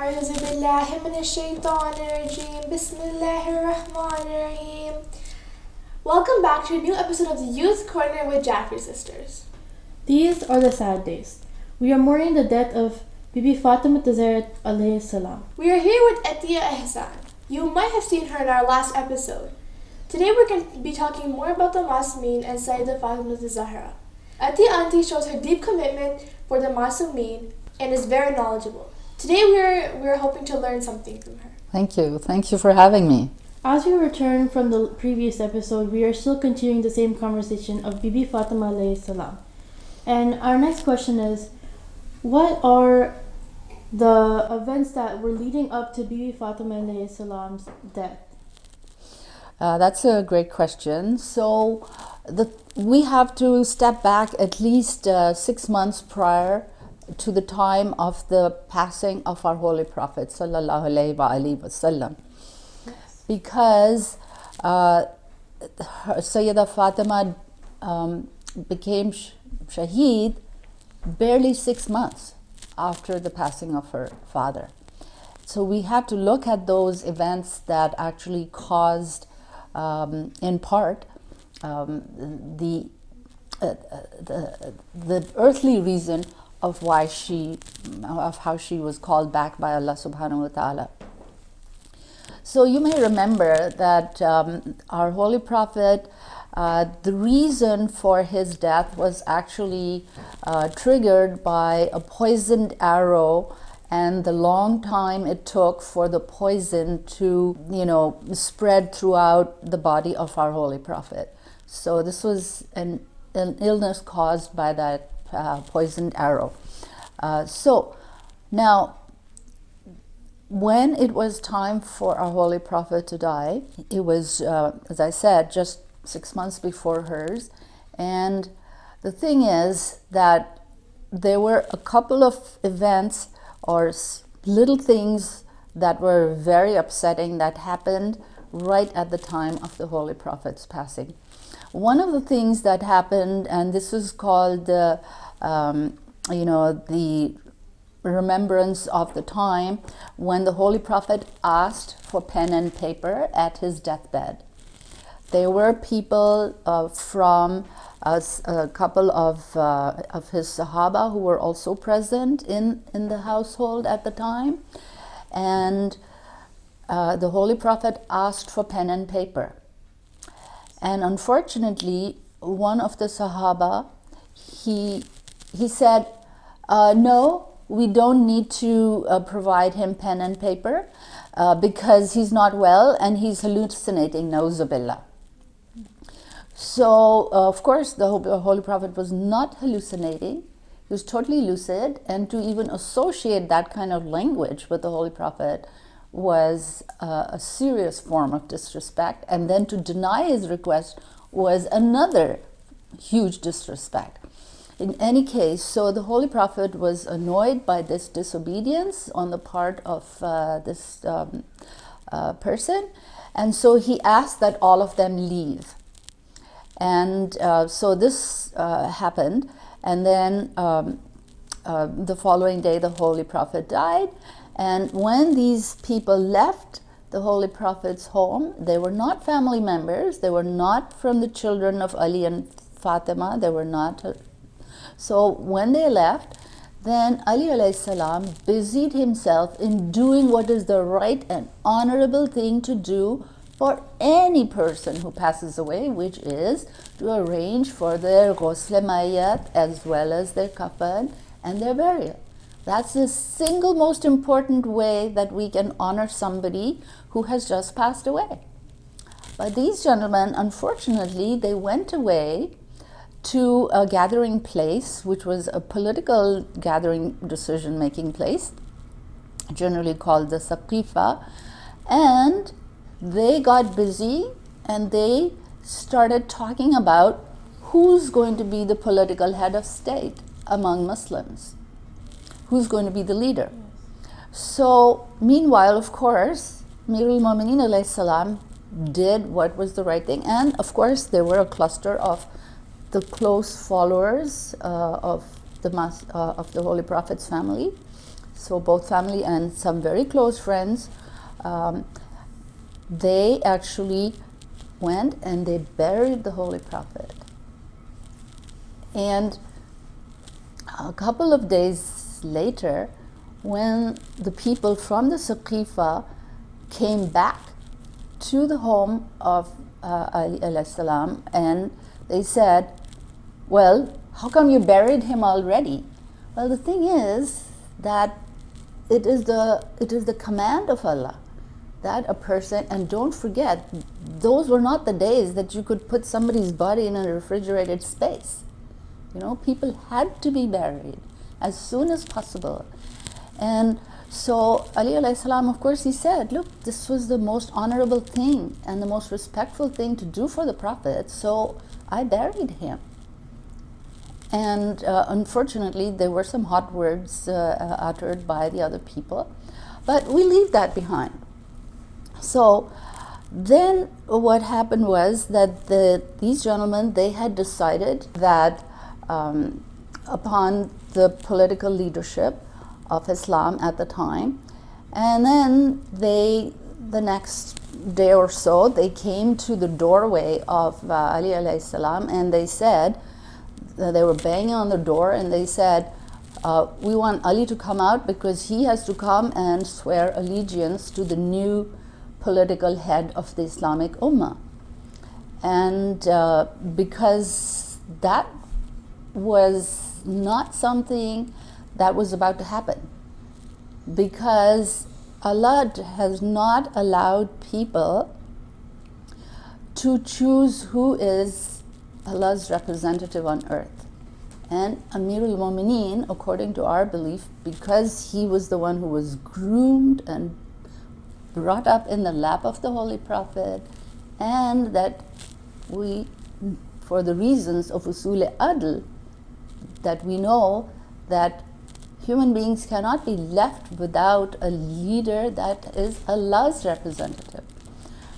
أعوذ بالله من الشيطان الرجيم بسم الله الرحمن الرحيم. Welcome back to a new episode of the Youth Corner with Jaffri sisters. These are the sad days. We are mourning the death of Bibi Fatima Tazarat alayhi salam. We are here with Atiya Ihsan. You might have seen her in our last episode. Today we're going to be talking more about the Masumeen and Sayyidah Fatima Zahra. Atiya Auntie shows her deep commitment for the Masumeen and is very knowledgeable. Today we're hoping to learn something from her. Thank you for having me. As we return from the previous episode, we are still continuing the same conversation of Bibi Fatima alayhi salam. And our next question is, what are the events that were leading up to Bibi Fatima alayhi salam's death? That's a great question. So we have to step back at least 6 months prior to the time of the passing of our Holy Prophet sallallahu alaihi wasallam, because Sayyidah Fatima became shaheed barely 6 months after the passing of her father. So we have to look at those events that actually caused, in part, the earthly reason of how she was called back by Allah subhanahu wa ta'ala. So you may remember that our Holy Prophet, the reason for his death was actually triggered by a poisoned arrow and the long time it took for the poison to, spread throughout the body of our Holy Prophet. So this was an illness caused by that poisoned arrow. So now, when it was time for our Holy Prophet to die, it was, as I said, just 6 months before hers. And the thing is that there were a couple of events or little things that were very upsetting that happened right at the time of the Holy Prophet's passing. One of the things that happened, and this is called the remembrance of the time when the Holy Prophet asked for pen and paper at his deathbed. There were people from a couple of his Sahaba who were also present in the household at the time, and the Holy Prophet asked for pen and paper. And unfortunately, one of the Sahaba, he said, no, we don't need to provide him pen and paper because he's not well and he's hallucinating, na'uzubillah. So, of course, the Holy Prophet was not hallucinating. He was totally lucid, and to even associate that kind of language with the Holy Prophet was a serious form of disrespect, and then to deny his request was another huge disrespect. In any case, so the Holy Prophet was annoyed by this disobedience on the part of this person, and so he asked that all of them leave. And so this happened, and then the following day the Holy Prophet died. And when these people left the Holy Prophet's home, they were not family members, they were not from the children of Ali and Fatima, they were not. So when they left, then Ali alayhi salam busied himself in doing what is the right and honorable thing to do for any person who passes away, which is to arrange for their ghusl mayyat as well as their kafan and their burial. That's the single most important way that we can honor somebody who has just passed away. But these gentlemen, unfortunately, they went away to a gathering place, which was a political gathering, decision-making place, generally called the Saqifa, and they got busy and they started talking about who's going to be the political head of state among Muslims, who's going to be the leader. So meanwhile, of course, Amirul Mu'mineen alayhi salam did what was the right thing, and of course there were a cluster of the close followers of the Holy Prophet's family. So both family and some very close friends, they actually went and they buried the Holy Prophet. And a couple of days later, when the people from the Saqifa came back to the home of Ali alayhi salam, and they said, well, how come you buried him already? Well, the thing is that it is the command of Allah that a person, and don't forget, those were not the days that you could put somebody's body in a refrigerated space. You know, people had to be buried as soon as possible. And so Ali alayhi salam, of course, he said, look, this was the most honorable thing and the most respectful thing to do for the Prophet, so I buried him. And unfortunately, there were some hot words uttered by the other people, but we leave that behind. So then what happened was that these gentlemen, they had decided that upon the political leadership of Islam at the time, and then the next day or so, they came to the doorway of Ali alayhi salam, and they said, they were banging on the door, and they said, we want Ali to come out because he has to come and swear allegiance to the new political head of the Islamic Ummah. And because that was not something that was about to happen, because Allah has not allowed people to choose who is Allah's representative on earth. And Amirul Mu'mineen, according to our belief, because he was the one who was groomed and brought up in the lap of the Holy Prophet, and that we, for the reasons of Usul-e-Adl, that we know that human beings cannot be left without a leader that is Allah's representative.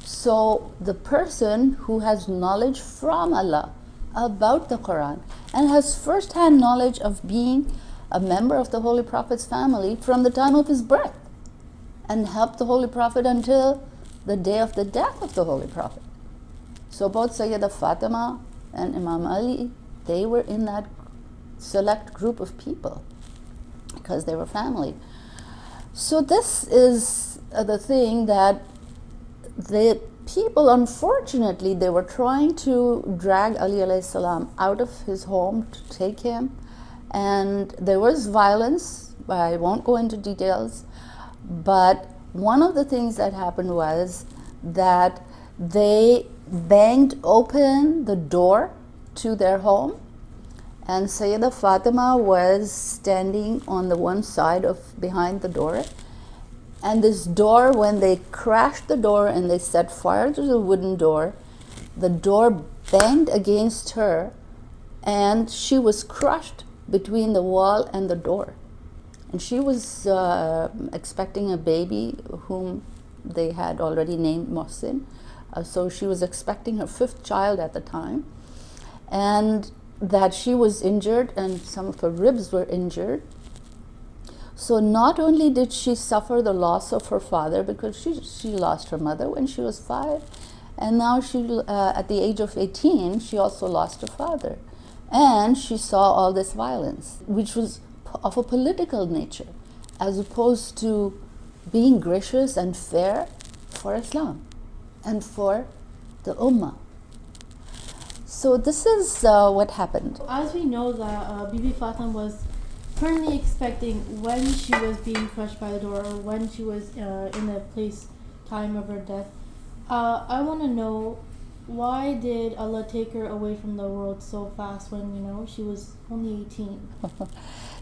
So the person who has knowledge from Allah about the Quran and has first-hand knowledge of being a member of the Holy Prophet's family from the time of his birth and helped the Holy Prophet until the day of the death of the Holy Prophet. So both Sayyidah Fatima and Imam Ali, they were in that select group of people because they were family. So this is the thing that the people, unfortunately, they were trying to drag Ali alayhi salam out of his home to take him, and there was violence. I won't go into details, but one of the things that happened was that they banged open the door to their home, and Sayyidah Fatima was standing on the one side of behind the door. And this door, when they crashed the door and they set fire to the wooden door, the door banged against her and she was crushed between the wall and the door. And she was expecting a baby whom they had already named Mohsin. So she was expecting her 5th child at the time. And that she was injured and some of her ribs were injured. So not only did she suffer the loss of her father, because she lost her mother when she was 5, and now she, at the age of 18, she also lost her father. And she saw all this violence, which was of a political nature, as opposed to being gracious and fair for Islam and for the Ummah. So this is what happened. As we know that Bibi Fatima was currently expecting when she was being crushed by the door or when she was in the time of her death. I want to know, why did Allah take her away from the world so fast when, she was only 18?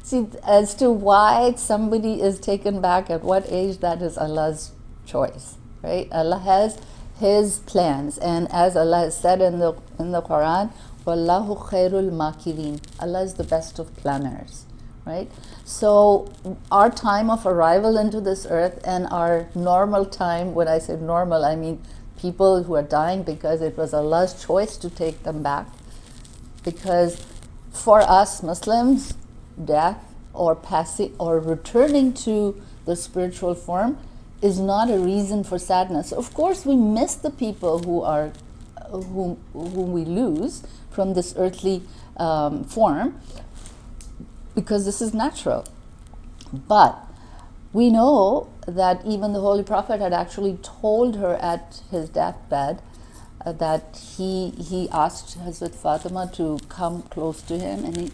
See, as to why somebody is taken back at what age, that is Allah's choice, right? Allah has His plans, and as Allah has said in the Quran, Wallahu khairul makirin. Allah is the best of planners, right? So our time of arrival into this earth and our normal time, when I say normal, I mean people who are dying because it was Allah's choice to take them back. Because for us Muslims, death or passing or returning to the spiritual form is not a reason for sadness. Of course, we miss the people whom we lose from this earthly form, because this is natural. But we know that even the Holy Prophet had actually told her at his deathbed that he asked Hazrat Fatima to come close to him,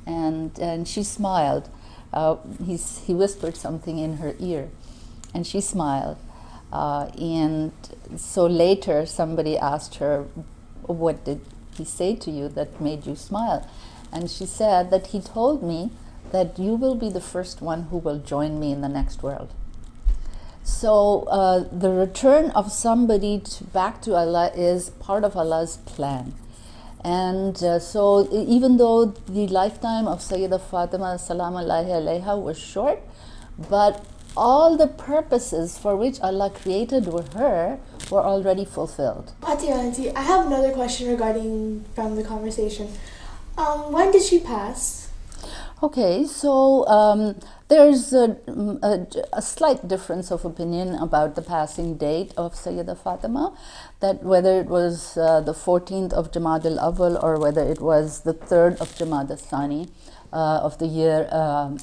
and she smiled. He whispered something in her ear, and she smiled. And so later somebody asked her, "What did he say to you that made you smile?" And she said that he told me that you will be the first one who will join me in the next world. So the return of somebody back to Allah is part of Allah's plan. And so even though the lifetime of Sayyidah Fatima Salamullahi alayha was short, but all the purposes for which Allah created her were already fulfilled. Auntie, I have another question regarding from the conversation. When did she pass? Okay, so there's a slight difference of opinion about the passing date of Sayyidah Fatima, that whether it was the 14th of Jamad al-Awwal or whether it was the 3rd of Jamad al-Thani of the year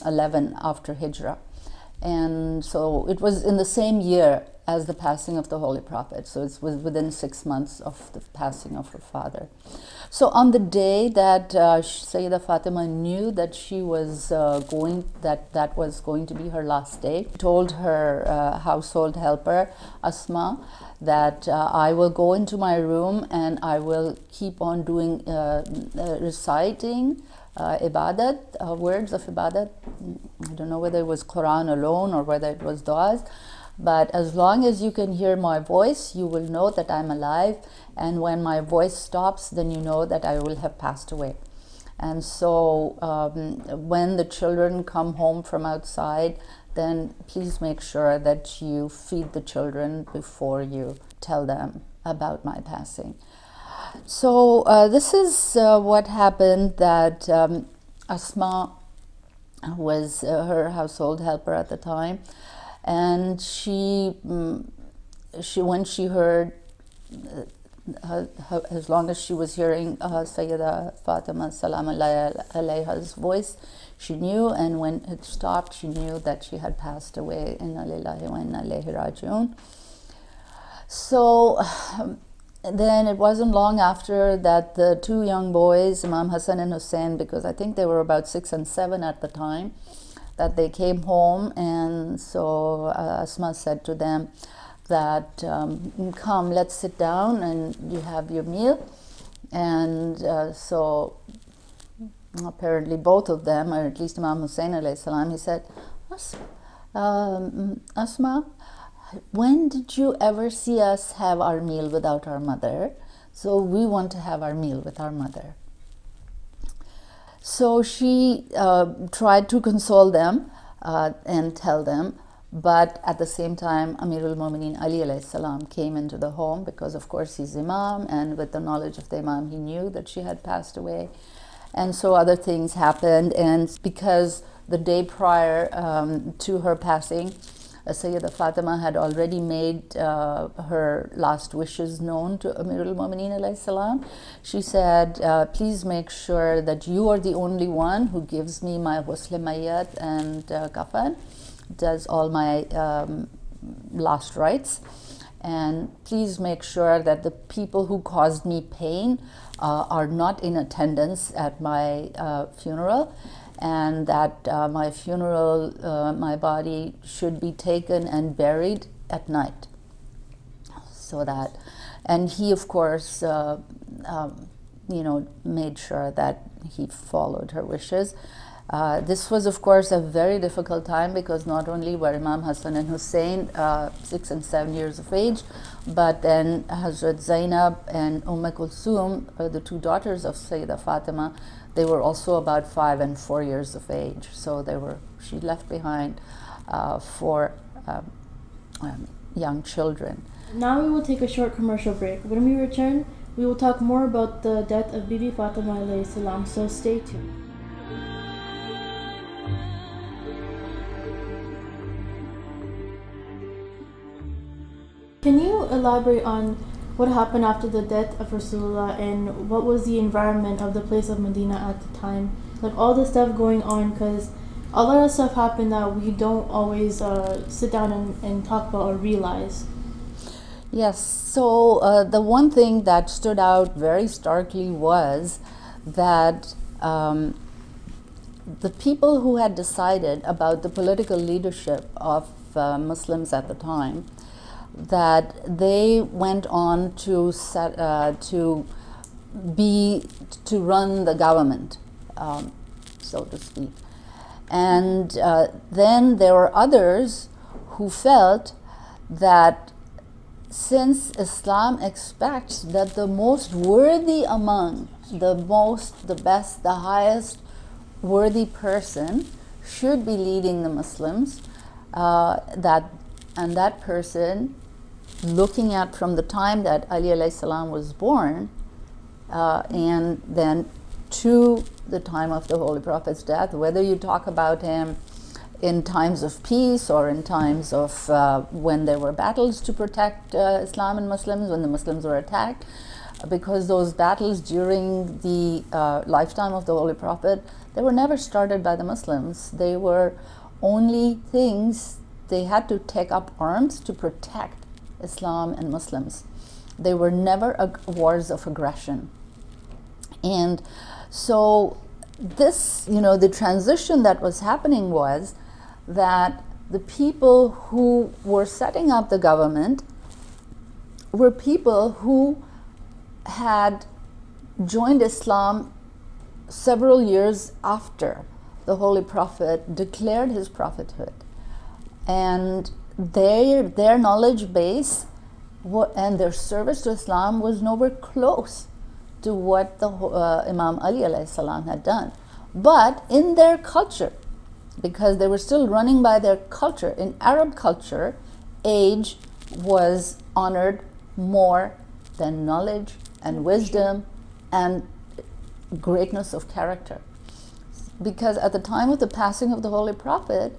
11 after Hijrah. And so it was in the same year as the passing of the Holy Prophet. So it was within 6 months of the passing of her father. So on the day that Sayyidah Fatima knew that she was that was going to be her last day, told her household helper, Asma, that I will go into my room and I will keep on doing, reciting ibadat, words of ibadat. I don't know whether it was Quran alone or whether it was du'as, but as long as you can hear my voice, you will know that I'm alive, and when my voice stops, then you know that I will have passed away. And so when the children come home from outside, then please make sure that you feed the children before you tell them about my passing. So this is what happened, that Asma was her household helper at the time, and she when she heard, as long as she was hearing Sayyidah Fatima Salamullahi alayha's voice, she knew, and when it stopped, she knew that she had passed away. Inna lillahi wa inna ilayhi raji'un. So then it wasn't long after that the two young boys, Imam Hassan and Hussein, because I think they were about 6 and 7 at the time, that they came home, and so Asma said to them that, come, let's sit down and you have your meal. And so apparently both of them, or at least Imam Hussein alayhi salam, he said, Asma, when did you ever see us have our meal without our mother? So we want to have our meal with our mother. So she tried to console them and tell them, but at the same time, Amirul Mu'mineen Ali alayhi salam came into the home, because of course he's Imam, and with the knowledge of the Imam, he knew that she had passed away. And so other things happened, and because the day prior to her passing, Sayyidah Fatima had already made her last wishes known to Amirul Mu'mineen alayhi salam. She said, please make sure that you are the only one who gives me my ghusl mayyat and kafan, does all my last rites, and please make sure that the people who caused me pain are not in attendance at my funeral, and that my funeral, my body should be taken and buried at night. So that, and he of course made sure that he followed her wishes. This was of course a very difficult time, because not only were Imam Hassan and Hussein 6 and 7 years of age, but then Hazrat Zainab and Kulthum, the two daughters of Sayyidah Fatima, they were also about 5 and 4 years of age. So she left behind 4 young children. Now we will take a short commercial break. When we return, we will talk more about the death of Bibi Fatima alayhi salam, so stay tuned. Can you elaborate on what happened after the death of Rasulullah and what was the environment of the place of Medina at the time? Like all the stuff going on, because a lot of stuff happened that we don't always sit down and talk about or realize. Yes, so the one thing that stood out very starkly was that the people who had decided about the political leadership of Muslims at the time, that they went on to run the government, so to speak. And then there were others who felt that since Islam expects that the most worthy among the best, the highest worthy person should be leading the Muslims, that person, looking at from the time that Ali alayhi salam was born, and then to the time of the Holy Prophet's death, whether you talk about him in times of peace or in times of when there were battles to protect Islam and Muslims, when the Muslims were attacked, because those battles during the lifetime of the Holy Prophet, they were never started by the Muslims. They were only things, they had to take up arms to protect Islam and Muslims. They were never wars of aggression. And so this, the transition that was happening was that the people who were setting up the government were people who had joined Islam several years after the Holy Prophet declared his prophethood. And their knowledge base and their service to Islam was nowhere close to what the Imam Ali alayhi salam had done. But in their culture, because they were still running by their culture, in Arab culture, age was honored more than knowledge and wisdom and greatness of character. Because at the time of the passing of the Holy Prophet,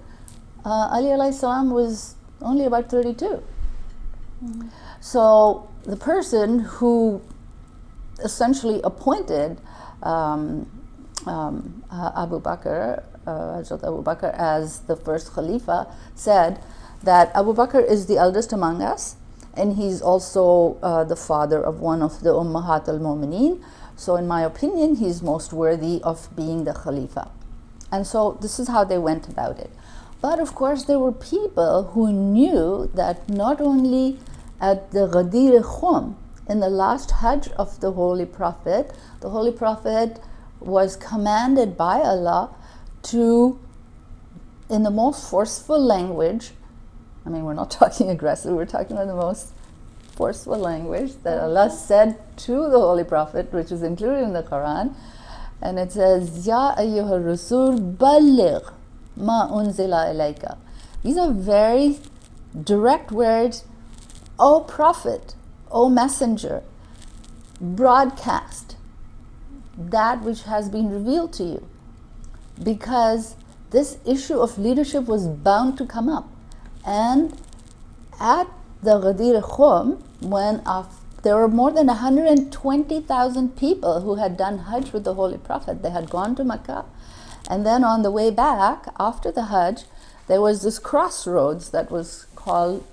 Ali alayhi salam was only about 32. Mm-hmm. So the person who essentially appointed Abu Bakr, Hazrat Abu Bakr, as the first Khalifa, said that Abu Bakr is the eldest among us, and he's also the father of one of the Ummahat al-Mu'mineen. So in my opinion, he's most worthy of being the Khalifa. And so this is how they went about it. But of course, there were people who knew that not only at the Ghadir Khum, in the last Hajj of the Holy Prophet was commanded by Allah to, in the most forceful language, I mean, we're not talking aggressive, we're talking about the most forceful language that Allah said to the Holy Prophet, which is included in the Quran, and it says, Ya ayyuha rasul balligh ma unzila ilayka. These are very direct words. O Prophet, O Messenger, broadcast that which has been revealed to you, because this issue of leadership was bound to come up. And at the Ghadir Khum, when there were more than 120,000 people who had done Hajj with the Holy Prophet, they had gone to Mecca, and then on the way back after the Hajj, there was this crossroads that was called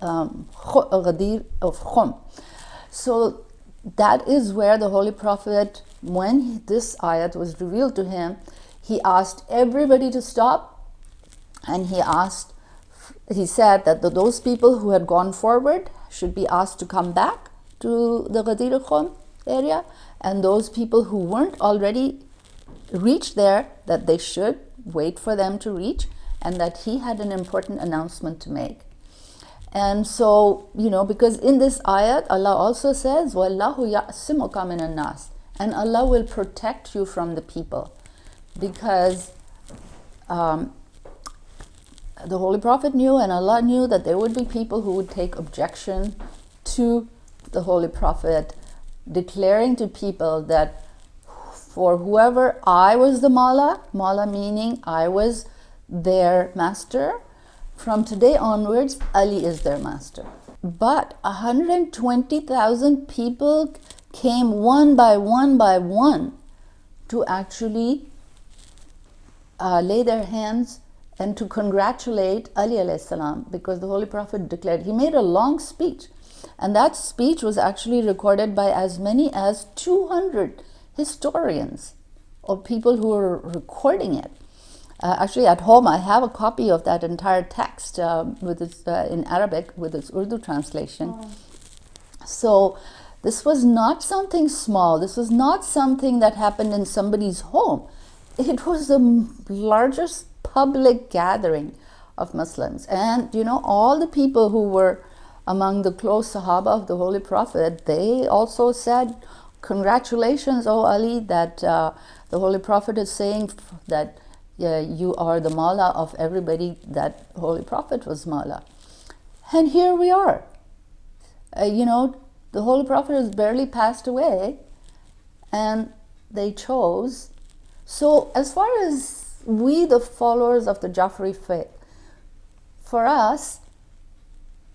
Ghadir of Khum. So that is where the Holy Prophet, when this ayat was revealed to him, he asked everybody to stop, and he said that those people who had gone forward should be asked to come back to the Ghadir Khum area, and those people who weren't already reached there, that they should wait for them to reach, and that he had an important announcement to make. And so, because in this ayat, Allah also says, وَاللَّهُ يَعْصِمُكَ مِنَ النَّاسِ, and Allah will protect you from the people. Because the Holy Prophet knew, and Allah knew, that there would be people who would take objection to the Holy Prophet declaring to people that for whoever I was the Mawla meaning I was their master, from today onwards, Ali is their master. But 120,000 people came one by one to actually lay their hands and to congratulate Ali alayhi salam, because the Holy Prophet declared, he made a long speech, and that speech was actually recorded by as many as 200 historians or people who were recording it. Actually, at home, I have a copy of that entire text with its, in Arabic with its Urdu translation. Oh. So this was not something small. This was not something that happened in somebody's home. It was the largest public gathering of Muslims. And, you know, all the people who were among the close Sahaba of the Holy Prophet, they also said, congratulations, O Ali, that the Holy Prophet is saying that you are the Mawla of everybody that Holy Prophet was Mawla. And here we are. You know, the Holy Prophet has barely passed away, and they chose. So as far as we, the followers of the Jaffri faith, for us,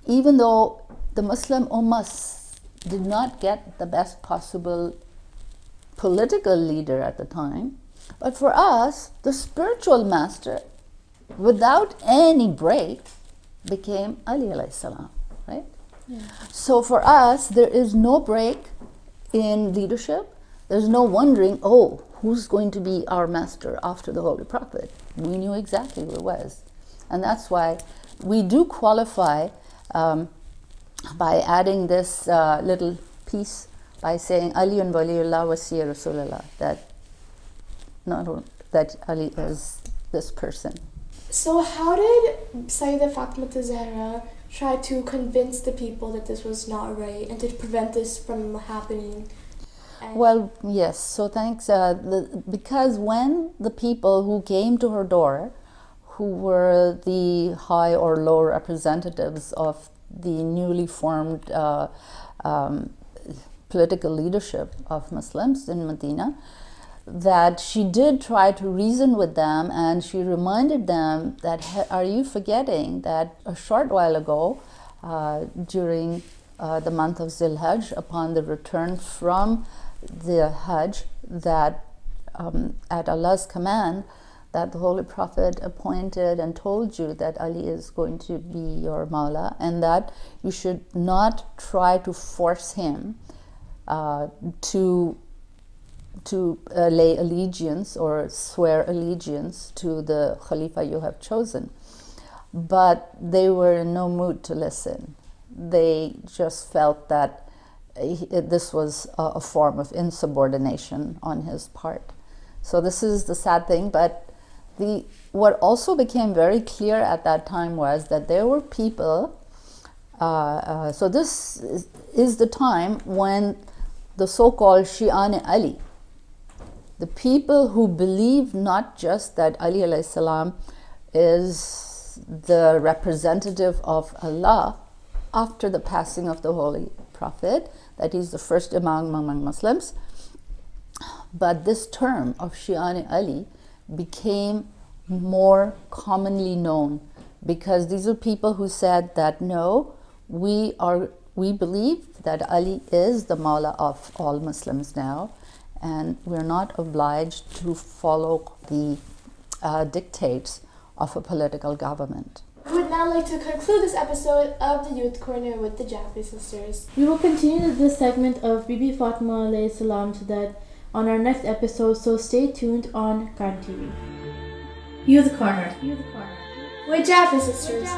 even though the Muslim Ummah did not get the best possible political leader at the time, but for us, the spiritual master, without any break, became Ali alayhi salam, right? Yeah. So for us, there is no break in leadership. There's no wondering, oh, who's going to be our master after the Holy Prophet? We knew exactly who it was. And that's why we do qualify by adding this little piece by saying Aliyun Waliyullah Wasiya Rasulullah, that Ali is this person. So how did Sayyidah Fatima Zahra try to convince the people that this was not right and to prevent this from happening? Well, yes. So thanks. Because when the people who came to her door, who were the high or low representatives of the newly formed political leadership of Muslims in Medina, that she did try to reason with them, and she reminded them that, are you forgetting that a short while ago, during the month of Zil-Hajj, upon the return from the Hajj, that at Allah's command, that the Holy Prophet appointed and told you that Ali is going to be your Mawla, and that you should not try to force him to lay allegiance or swear allegiance to the Khalifa you have chosen. But they were in no mood to listen. They just felt that this was a form of insubordination on his part. So this is the sad thing. But what also became very clear at that time was that there were people, so this is the time when the so-called Shi'an Ali, the people who believe not just that Ali alayhi salam is the representative of Allah after the passing of the Holy Prophet, that he's the first Imam among Muslims, but this term of Shi'an Ali became more commonly known, because these are people who said that no, we believe that Ali is the Mawla of all Muslims now, and we're not obliged to follow the dictates of a political government. We would now like to conclude this episode of the Youth Corner with the Jaffri sisters. We will continue this segment of Bibi Fatima alayhi salam to that on our next episode, so stay tuned on Qaim TV. Youth Corner. With Jaffri sisters.